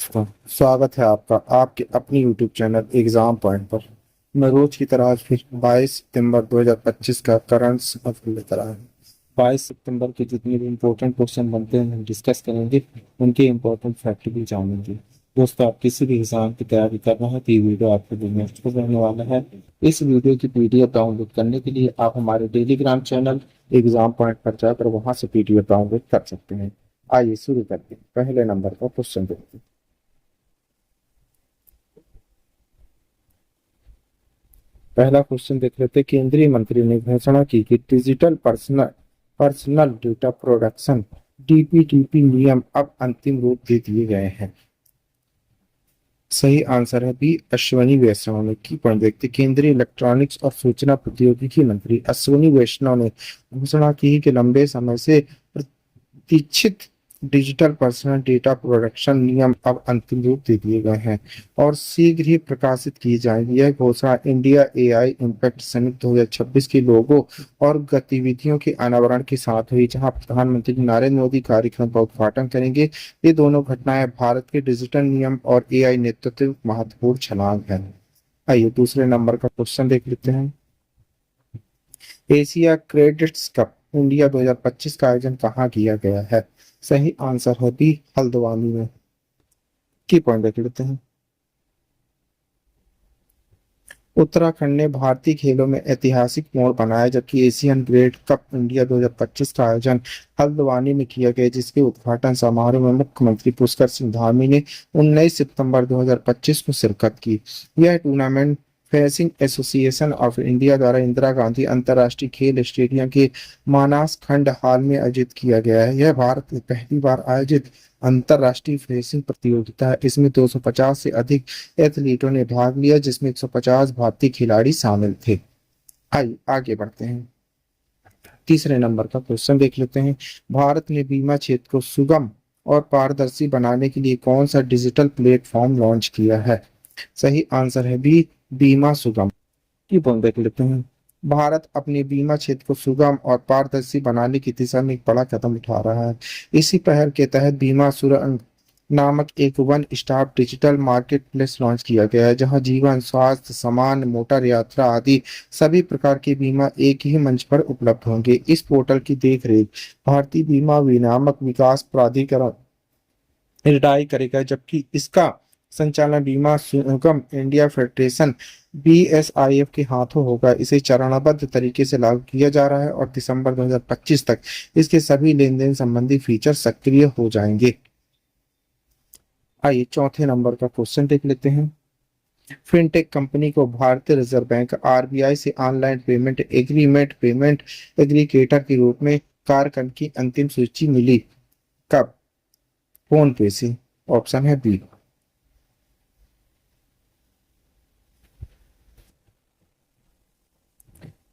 दोस्तों, स्वागत है आपका आपके अपनी YouTube चैनल एग्जाम पॉइंट पर। मैं रोज की तरह आज फिर 22 सितंबर 2025 का करंट अफेयर लेकर आया हूँ। 22 सितंबर के जितने भी इम्पोर्टेंट क्वेश्चन बनते हैं हम डिस्कस करेंगे। उनके इम्पोर्टेंट फैक्ट भी जानेंगे। दोस्तों, आप किसी भी एग्जाम की तैयारी कर रहे हैं तो ये वीडियो आपके लिए महत्वपूर्ण रहने वाला है। इस वीडियो की पीडीएफ डाउनलोड करने के लिए आप हमारे टेलीग्राम चैनल एग्जाम पॉइंट पर जाकर वहां से पीडीएफ डाउनलोड कर सकते हैं। आइए शुरू करते हैं। पहले नंबर का क्वेश्चन देखते हैं। पहला क्वेश्चन देख लेते हैं। केंद्रीय मंत्री ने घोषणा की कि digital personal personal data production DPDP नियम अब अंतिम रूप दे दिए गए हैं। सही आंसर है बी, अश्वनी वैष्णव ने। की पॉइंट देखते हैं। केंद्रीय इलेक्ट्रॉनिक्स और सूचना प्रौद्योगिकी मंत्री अश्वनी वैष्णव ने घोषणा की कि लंबे समय से प्रतीक्षित डिजिटल पर्सनल डेटा प्रोटेक्शन नियम अब अंतिम रूप दे दिए गए हैं और शीघ्र ही प्रकाशित की जाएंगी। यह घोषणा इंडिया एआई इम्पैक्ट समिट 2026 के लोगों और गतिविधियों के अनावरण के साथ हुई, जहां प्रधानमंत्री नरेंद्र मोदी कार्यक्रम का उद्घाटन करेंगे। ये दोनों घटनाएं भारत के डिजिटल नियम और एआई नेतृत्व महत्वपूर्ण छलांग है। आइए दूसरे नंबर का क्वेश्चन देख लेते हैं। एशिया क्रेडिट्स कप इंडिया 2025 का आयोजन कहाँ किया गया है? सही आंसर है बी, हल्द्वानी में। की पॉइंट देख लेते हैं। उत्तराखंड ने भारतीय खेलों में ऐतिहासिक मोड़ बनाया, जबकि एशियन ग्रेड कप इंडिया 2025 का आयोजन हल्द्वानी में किया गया, जिसके उद्घाटन समारोह में मुख्यमंत्री पुष्कर सिंह धामी ने 19 सितंबर 2025 को शिरकत की। यह tournament fencing association of India द्वारा इंदिरा गांधी अंतर्राष्ट्रीय खेल स्टेडियम के मानास खंड हाल में आयोजित किया गया है। यह भारत में पहली बार आयोजित अंतर्राष्ट्रीय फेंसिंग प्रतियोगिता है। इसमें 250 से अधिक एथलीटों ने भाग लिया, जिसमें 150 भारतीय खिलाड़ी शामिल थे। आइए आगे बढ़ते हैं। तीसरे नंबर का क्वेश्चन देख लेते हैं। भारत ने बीमा क्षेत्र को सुगम और पारदर्शी बनाने के लिए कौन सा डिजिटल प्लेटफॉर्म लॉन्च किया है? सही आंसर है बी, बीमा सुगम। की बोल देख लेते हैं। भारत अपने बीमा क्षेत्र को सुगम और पारदर्शी बनाने की दिशा में एक बड़ा कदम उठा रहा है। इसी पहल के तहत बीमा सुरंग नामक एक one stop digital market place launch किया गया है, जहां जीवन, स्वास्थ्य, सामान, मोटर यात्रा आदि सभी प्रकार के बीमा एक ही मंच पर उपलब्ध होंगे। इस पोर्टल की देखरेख भारतीय बीमा विनियामक विकास प्राधिकरण रिटाई करेगा, जबकि इसका संचालन बीमा सुगम इंडिया फेडरेशन बीएसआईएफ के हाथों होगा। इसे चरणबद्ध तरीके से लागू किया जा रहा है और दिसंबर 2025 तक इसके सभी लेन देन संबंधी फीचर सक्रिय हो जाएंगे। आइए चौथे नंबर का क्वेश्चन देख लेते हैं। फिनटेक कंपनी को भारतीय रिजर्व बैंक आरबीआई से online payment agreement payment aggregator के रूप में कार्य करने की अंतिम सूची मिली। कब? फोन पे से। ऑप्शन है बी।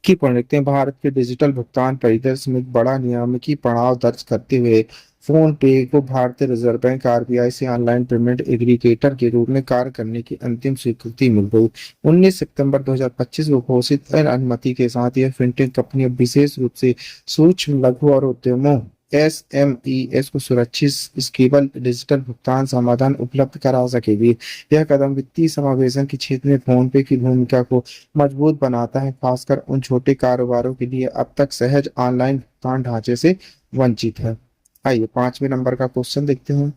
की पढ़ लिखते हैं। भारत के डिजिटल भुगतान परिदृश्य में एक बड़ा नियामकीय पड़ाव दर्ज करते हुए फोन पे को भारतीय रिजर्व बैंक आरबीआई से ऑनलाइन पेमेंट एग्रीगेटर के रूप में कार्य करने की अंतिम स्वीकृति मिल गई। 19 सितंबर 2025 को घोषित अनुमति के साथ यह फिनटेक कंपनी अब विशेष रूप से सूक्ष्म, लघु और उद्यमों एसएमईएस को सुरक्षित स्केलेबल डिजिटल भुगतान समाधान उपलब्ध करा सकेगी। यह कदम वित्तीय समावेशन के क्षेत्र में फोन पे की भूमिका को मजबूत बनाता है, खासकर उन छोटे कारोबारों के लिए अब तक सहज ऑनलाइन भुगतान ढांचे से वंचित है। आइए पांचवें नंबर का क्वेश्चन देखते हैं।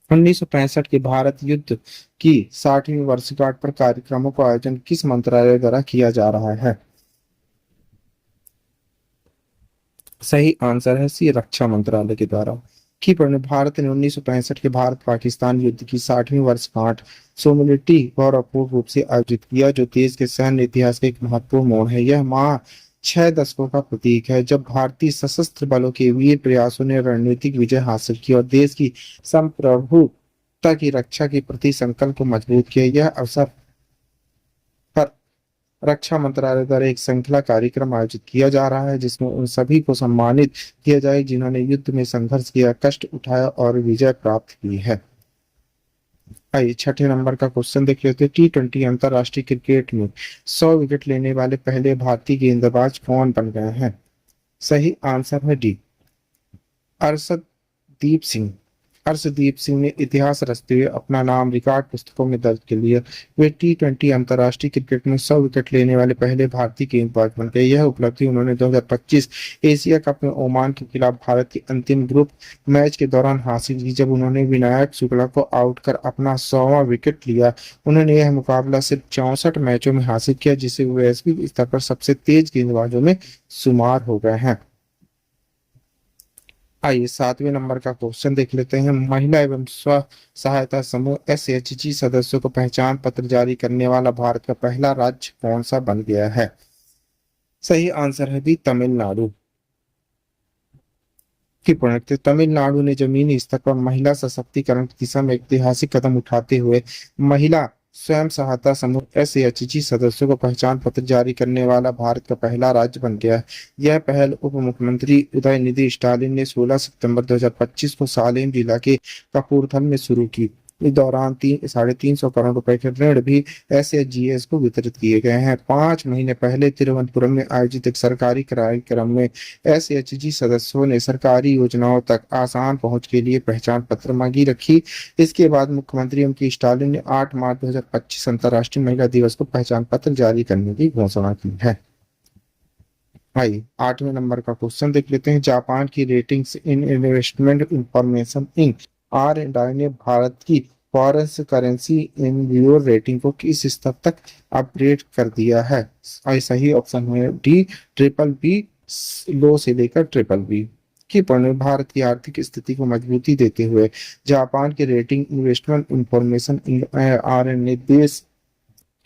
1965 के भारत युद्ध की 60वीं वर्षगांठ पर कार्यक्रमों का आयोजन किस मंत्रालय द्वारा किया जा रहा है? सही आंसर है सी, रक्षा मंत्रालय के द्वारा। की पढ़ने भारत ने 1965 के भारत पाकिस्तान युद्ध की 60वीं वर्षगांठ सोमनिटी गौरवपूर्ण रूप से आयोजित किया, जो देश के सैन्य इतिहास का एक महत्वपूर्ण मोड़ है। यह माह 6 दशकों का प्रतीक है, जब भारतीय सशस्त्र बलों के वीर प्रयासों ने रणनीतिक विजय हासिल की और देश की संप्रभुता की रक्षा के प्रति संकल्प को मजबूत किया। यह अवसर पर रक्षा मंत्रालय द्वारा एक श्रृंखला कार्यक्रम आयोजित किया जा रहा है, जिसमें उन सभी को सम्मानित किया जाए जिन्होंने युद्ध में संघर्ष किया, कष्ट उठाया और विजय प्राप्त की है। आइए छठे नंबर का क्वेश्चन देख लेते हैं। T20 अंतर्राष्ट्रीय क्रिकेट में 100 विकेट लेने वाले पहले भारतीय गेंदबाज कौन बन गए हैं? सही आंसर है डी, अर्शदीप सिंह। अर्शदीप सिंह ने इतिहास रचते हुए अपना नाम रिकॉर्ड पुस्तकों में दर्ज कर लिया। वे टी20 अंतर्राष्ट्रीय क्रिकेट में 100 विकेट लेने वाले पहले भारतीय गेंदबाज बन गए। यह उपलब्धि उन्होंने 2025 एशिया कप में ओमान के खिलाफ भारत के अंतिम ग्रुप मैच के दौरान हासिल की, जब उन्होंने विनायक शुक्ला को आउट कर अपना 100वां विकेट लिया। उन्होंने यह मुकाबला सिर्फ 64 मैचों में हासिल किया, जिससे वे वैश्विक स्तर पर सबसे तेज गेंदबाजों में शुमार हो गए हैं। आइए 7वें नंबर का क्वेश्चन देख लेते हैं। महिला एवं स्व सहायता समूह SHG सदस्यों को पहचान पत्र जारी करने वाला भारत का पहला राज्य कौन सा बन गया है? सही आंसर है बी, तमिलनाडु। की पुण्यतिथि। तमिलनाडु ने जमीनी स्तर पर महिला सशक्तिकरण की दिशा में ऐतिहासिक कदम उठाते हुए महिला स्वयं सहायता समूह SHG सदस्यों को पहचान पत्र जारी करने वाला भारत का पहला राज्य बन गया है। यह पहल उप मुख्यमंत्री उदयनिधि स्टालिन ने 16 सितंबर 2025 को सालेम जिला के कपूरथल में शुरू की। इस दौरान 350 करोड़ रुपए के ऋण भी SHGS को वितरित किए गए हैं। 5 महीने पहले तिरुवनंतपुरम में आयोजित एक सरकारी कार्यक्रम में SHG सदस्यों ने सरकारी योजनाओं तक आसान पहुंच के लिए पहचान पत्र मांगी रखी। इसके बाद मुख्यमंत्री एम.के. स्टालिन ने 8 मार्च 2025 अंतर्राष्ट्रीय महिला दिवस को पहचान पत्र जारी करने की घोषणा की है। भाई 8वें नंबर का क्वेश्चन देख लेते हैं। जापान की ratings in investment information inc R&I ने भारत की foreign currency in euro rating को किस स्तर तक अपग्रेड कर दिया है? सही ऑप्शन है डी, ट्रिपल बी, लो से लेकर ट्रिपल बी। की पढ़ने भारत की आर्थिक स्थिति को मजबूती देते हुए जापान के रेटिंग इन्वेस्टमेंट इंफॉर्मेशन RN ने देश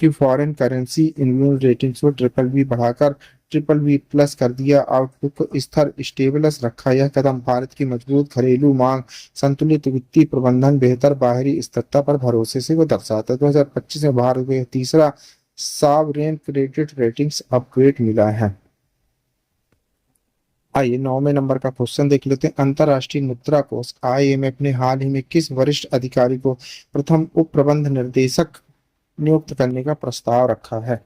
की फॉरेन करेंसी इन्वेस्टमेंट रेटिंग्स को ट्रिपल बी बढ़ाकर ट्रिपल बी प्लस कर दिया। आउटलुक को स्थिर स्टेबलस रखा। यह कदम भारत की मजबूत घरेलू मांग, संतुलित वित्तीय प्रबंधन, बेहतर बाहरी स्थिरता पर भरोसे से वो दर्शाता है। 2025 में भारत को तीसरा सॉवरेन क्रेडिट रेटिंग्स अपग्रेड मिला है। आइए 9वें नंबर का क्वेश्चन देख लेते हैं। अंतर्राष्ट्रीय मुद्रा कोष IMF ने हाल ही में किस वरिष्ठ अधिकारी को प्रथम उप प्रबंध निर्देशक नियुक्त करने का प्रस्ताव रखा है?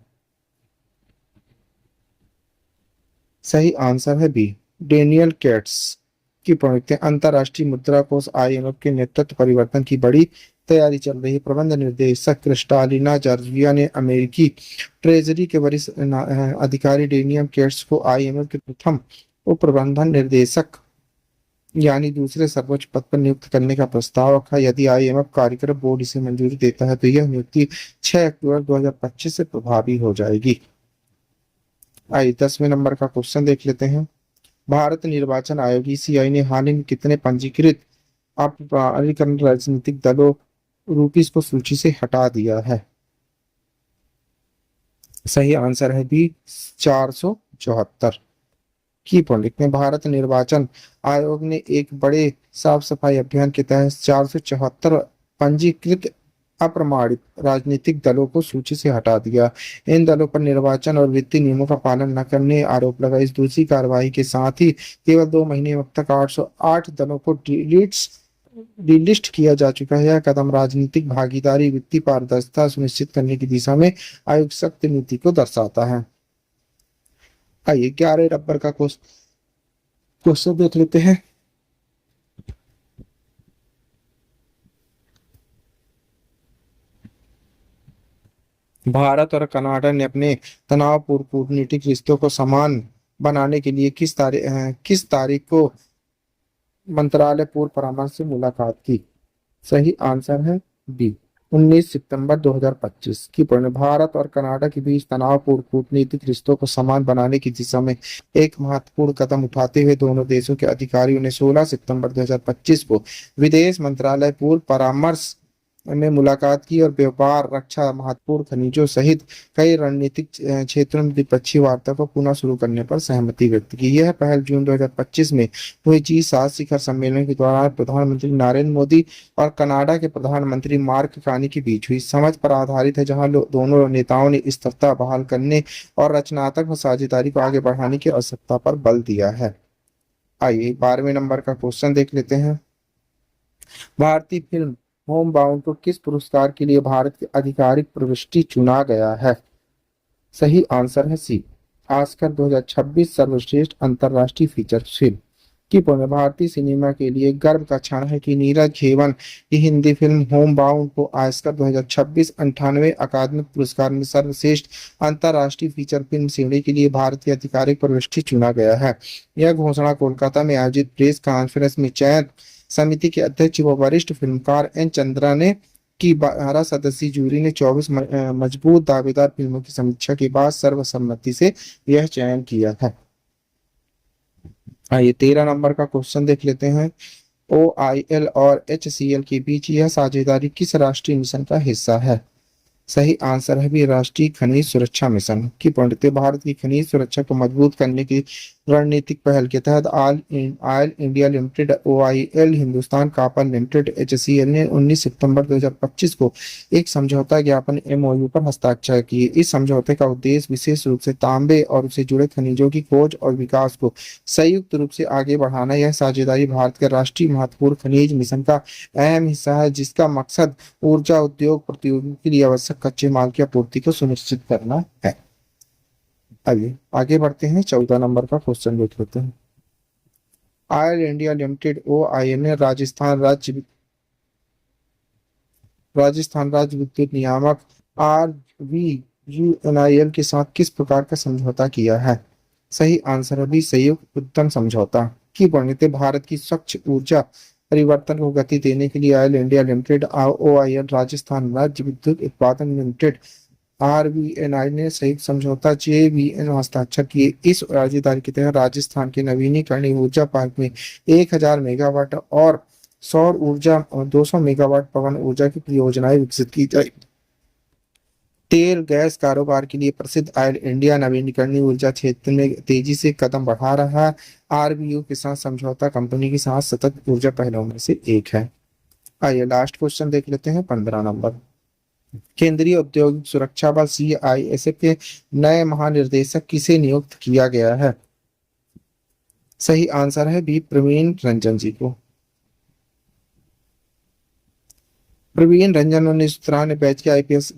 सही आंसर है बी, डेनियल केट्स। की प्रमुखता अंतर्राष्ट्रीय मुद्रा कोष IMF के नेतृत्व परिवर्तन की बड़ी तैयारी चल रही है। प्रबंध निर्देशक क्रिस्टालिना जॉर्जिया ने अमेरिकी ट्रेजरी के वरिष्ठ अधिकारी डेनियल केट्स को IMF के प्रथम उप प्रबंधन निर्देशक यानी दूसरे सर्वोच्च पद पर नियुक्त करने का प्रस्ताव रखा। यदि IMF कार्यक्रम बोर्ड इसे मंजूरी देता है तो यह नियुक्ति 6 अक्टूबर 2025 से प्रभावी हो जाएगी। आइए 10वें नंबर का क्वेश्चन देख लेते हैं। भारत निर्वाचन आयोग ECI ने हाल ही में कितने पंजीकृत अप्रमाणीकरण राजनीतिक दलों रूपीस को सूची से हटा दिया है? सही आंसर है बी, 474। की पॉइंट में भारत निर्वाचन आयोग ने एक बड़े साफ सफाई अभियान के तहत 474 पंजीकृत अप्रमाणित राजनीतिक दलों को सूची से हटा दिया। इन दलों पर निर्वाचन और वित्तीय नियमों का पालन न करने आरोप लगा। इस दूसरी कार्रवाई के साथ ही केवल 2 महीने अब तक 808 दलों को डिलिस्ट किया जा चुका है। यह कदम राजनीतिक भागीदारी, वित्तीय पारदर्शिता सुनिश्चित करने की दिशा में आयोग सख्त नीति को दर्शाता है। आइए 11 नंबर का क्वेश्चन देख लेते हैं। भारत और कनाडा ने अपने तनावपूर्ण कूटनीतिक रिश्तों को समान बनाने के लिए किस तारीख को मंत्रालय पूर्व परामर्श से मुलाकात की? सही आंसर है बी, 19 सितंबर 2025। की पढ़ने भारत और कनाडा के बीच तनावपूर्ण कूटनीतिक रिश्तों को समान बनाने की दिशा में एक महत्वपूर्ण कदम उठाते हुए दोनों देशों के अधिकारियों ने 16 सितंबर 2025 को विदेश मंत्रालय पूर्व परामर्श में मुलाकात की और व्यापार, रक्षा, महत्वपूर्ण खनिजों सहित कई रणनीतिक क्षेत्रों में द्विपक्षीय वार्ता को पुनः शुरू करने पर सहमति व्यक्त की। यह पहल जून 2025 में हुई G7 शिखर सम्मेलन के दौरान प्रधानमंत्री नरेंद्र मोदी और कनाडा के प्रधानमंत्री मार्क कार्नी के बीच हुई समझ पर आधारित है, जहां दोनों नेताओं ने स्थिरता बहाल करने और रचनात्मक साझेदारी को आगे बढ़ाने की आवश्यकता पर बल दिया है। आइए 12वें नंबर का क्वेश्चन देख लेते हैं। भारतीय फिल्म होम बाउंड को किस पुरस्कार के लिए भारत की आधिकारिक प्रविष्टि चुना गया है? सही आंसर है सी, ऑस्कर 2026 सर्वश्रेष्ठ अंतर्राष्ट्रीय फीचर फिल्म। की पूर्ण भारतीय सिनेमा के लिए गर्व का क्षण है कि नीरज खेवन की हिंदी फिल्म होम बाउंड को ऑस्कर 2026 98 अकादमिक पुरस्कार में सर्वश्रेष्ठ अंतर्राष्ट्रीय फीचर फिल्म श्रेणी के लिए भारतीय आधिकारिक प्रविष्टि चुना गया है। यह घोषणा कोलकाता में आयोजित प्रेस कॉन्फ्रेंस में चयन समिति के अध्यक्ष व वरिष्ठ फिल्मकार एन चंद्रा ने की 12 सदस्यीय जूरी ने 24 मजबूत दावेदार फिल्मों की समीक्षा के बाद सर्वसम्मति से यह चयन किया है। आइए 13 नंबर का क्वेश्चन देख लेते हैं। OIL और HCL के बीच यह साझेदारी किस राष्ट्रीय मिशन का हिस्सा है? सही आंसर है भी राष्ट्रीय खनिज सुरक्षा मिशन की पंडित भारत की खनिज सुरक्षा को मजबूत करने की रणनीतिक पहल के तहत oil India limited OIL, Hindustan copper limited HCL ने 19 सितंबर 2025 को एक समझौता ज्ञापन MOU पर हस्ताक्षर किए। इस समझौते का उद्देश्य विशेष रूप से तांबे और उससे जुड़े खनिजों की खोज और विकास को संयुक्त रूप से आगे बढ़ाना। यह साझेदारी भारत के राष्ट्रीय महत्वपूर्ण खनिज मिशन का अहम हिस्सा है, जिसका मकसद ऊर्जा उद्योग प्रतियोगियों के लिए आवश्यक कच्चे माल की आपूर्ति को सुनिश्चित करना है। आइए आगे बढ़ते हैं, 14 नंबर का क्वेश्चन देख लेते हैं। ऑयल इंडिया लिमिटेड OIL ने राजस्थान राज्य विद्युत नियामक RVUNIL के साथ किस प्रकार का समझौता किया है? सही आंसर है भी संयुक्त उद्यम समझौता की वर्णित भारत की स्वच्छ ऊर्जा परिवर्तन को गति देने के लिए oil India limited OIL, Rajasthan राज्य विद्युत उत्पादन लिमिटेड RVNI ने संयुक्त समझौता JVN हस्ताक्षर किए। इस साझेदारी के तहत राजस्थान के नवीनीकरणीय ऊर्जा पार्क में 1000 मेगावाट और सौर ऊर्जा और 200 मेगावाट पवन ऊर्जा की परियोजनाएं विकसित की जाएगी। तेल गैस कारोबार के लिए प्रसिद्ध ऑयल इंडिया नवीनीकरणीय ऊर्जा क्षेत्र में तेजी से कदम बढ़ा रहा है। RVU के साथ समझौता कंपनी के साथ सतत ऊर्जा पहलों में से एक है। आइए लास्ट क्वेश्चन देख लेते हैं, 15 नंबर। केंद्रीय औद्योगिक सुरक्षा बल CISF के नए महानिर्देशक किसे नियुक्त किया गया है? सही आंसर है बी प्रवीण रंजन जी को। प्रवीण रंजन 1993 बैच के IPS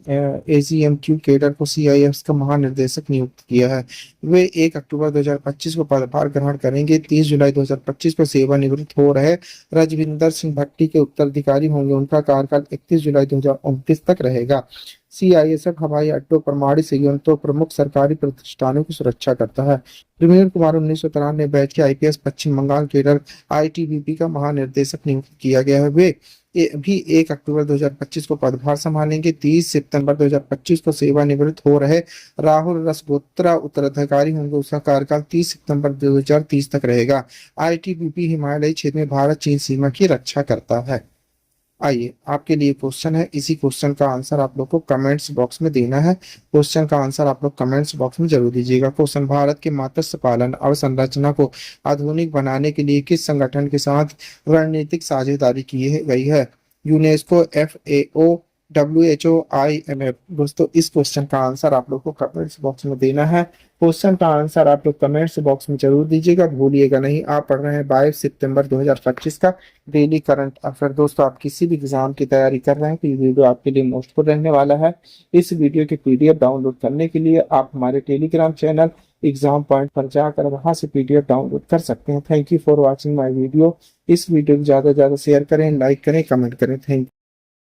ACMQ कैडर को CIS का महानिर्देशक नियुक्त किया है। वे 1 अक्टूबर 2025 को पदभार ग्रहण करेंगे। 30 जुलाई 2025 को सेवानिवृत्त हो रहे रजविंदर सिंह भट्टी के उत्तराधिकारी होंगे। उनका कार्यकाल 31 जुलाई 2029 तक रहेगा। CISF हवाई अड्डों, परमाणु संयंत्रों, प्रमुख सरकारी प्रतिष्ठानों की सुरक्षा करता है। प्रवीण कुमार 1993 बैच के IPS पश्चिम बंगाल कैडर ITBP का महानिर्देशक नियुक्त किया गया है। वे भी 1 अक्टूबर 2025 को पदभार संभालेंगे। 30 सितंबर 2025 को सेवानिवृत्त हो रहे राहुल रसगोत्रा उत्तराधिकारी होंगे। उसका कार्यकाल 30 सितंबर 2030 तक रहेगा। ITBP हिमालयी क्षेत्र में भारत चीन सीमा की रक्षा करता है। आइए आपके लिए क्वेश्चन है, इसी क्वेश्चन का आंसर आप लोग को कमेंट्स बॉक्स में देना है। क्वेश्चन का आंसर आप लोग कमेंट्स बॉक्स में जरूर दीजिएगा। क्वेश्चन, भारत के मत्स्य पालन अवसंरचना को आधुनिक बनाने के लिए किस संगठन के साथ रणनीतिक साझेदारी की गई है? UNESCO, FAO, WHO, IMF। दोस्तों इस क्वेश्चन का आंसर आप लोग को कमेंट्स बॉक्स में देना है। क्वेश्चन का आंसर आप लोग कमेंट्स बॉक्स में जरूर दीजिएगा, भूलिएगा नहीं। आप पढ़ रहे हैं 22 सितंबर 2025 का डेली करंट अफेयर। दोस्तों आप किसी भी एग्जाम की तैयारी कर रहे हैं तो ये वीडियो आपके लिए मोस्टफुल रहने वाला है। इस वीडियो के PDF डाउनलोड करने के लिए आप हमारे टेलीग्राम चैनल एग्जाम पॉइंट पर जाकर वहां से PDF डाउनलोड कर सकते हैं। Thank you for watching my video. इस वीडियो को ज्यादा से ज्यादा शेयर करें, लाइक करें, कमेंट करें। Thank you.